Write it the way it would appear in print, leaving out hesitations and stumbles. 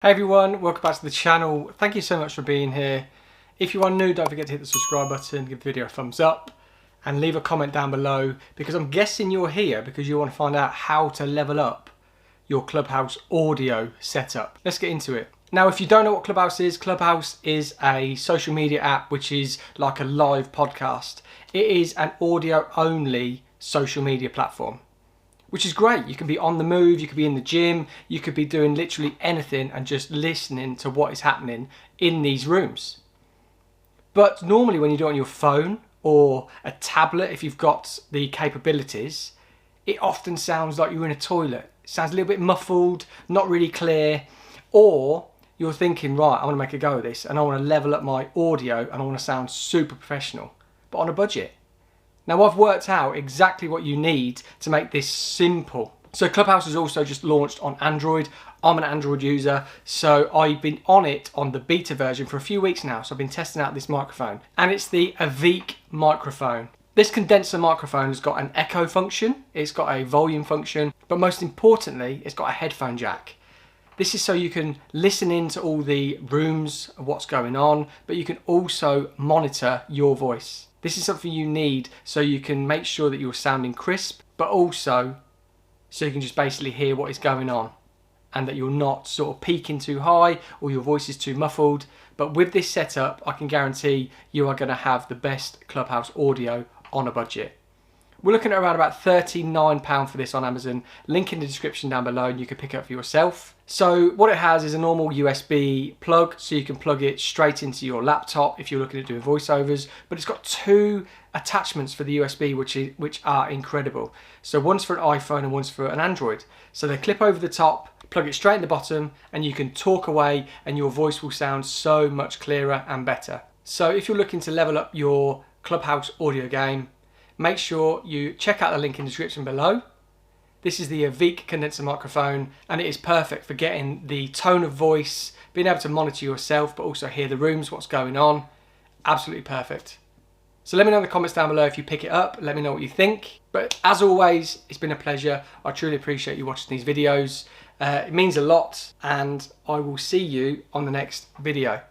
Hey everyone, welcome back to the channel. Thank you so much for being here. If you are new, don't forget to hit the subscribe button, give the video a thumbs up and leave a comment down below, because I'm guessing you're here because you want to find out how to level up your Clubhouse audio setup. Let's get into it. Now, if you don't know what Clubhouse is a social media app which is like a live podcast. It is an audio only social media platform, which is great. You can be on the move, you could be in the gym, you could be doing literally anything and just listening to what is happening in these rooms. But normally when you do it on your phone or a tablet, if you've got the capabilities, it often sounds like you're in a toilet. It sounds a little bit muffled, not really clear, or you're thinking, right, I want to make a go of this and I want to level up my audio and I want to sound super professional, but on a budget. Now, I've worked out exactly what you need to make this simple. So Clubhouse has also just launched on Android. I'm an Android user, so I've been on it on the beta version for a few weeks now. So I've been testing out this microphone, and it's the Avik microphone. This condenser microphone has got an echo function, it's got a volume function, but most importantly, it's got a headphone jack. This is so you can listen into all the rooms of what's going on, but you can also monitor your voice. This is something you need so you can make sure that you're sounding crisp, but also so you can just basically hear what is going on and that you're not sort of peaking too high or your voice is too muffled. But with this setup, I can guarantee you are going to have the best Clubhouse audio on a budget. We're looking at around about £39 for this on Amazon. Link in the description down below and you can pick it up for yourself. So what it has is a normal USB plug, so you can plug it straight into your laptop if you're looking at doing voiceovers, but it's got two attachments for the USB which are incredible. So one's for an iPhone and one's for an Android. So they clip over the top, plug it straight in the bottom, and you can talk away and your voice will sound so much clearer and better. So if you're looking to level up your Clubhouse audio game, make sure you check out the link in the description below. This is the Avik condenser microphone, and it is perfect for getting the tone of voice, being able to monitor yourself, but also hear the rooms, what's going on. Absolutely perfect. So let me know in the comments down below if you pick it up. Let me know what you think. But as always, it's been a pleasure. I truly appreciate you watching these videos. It means a lot, and I will see you on the next video.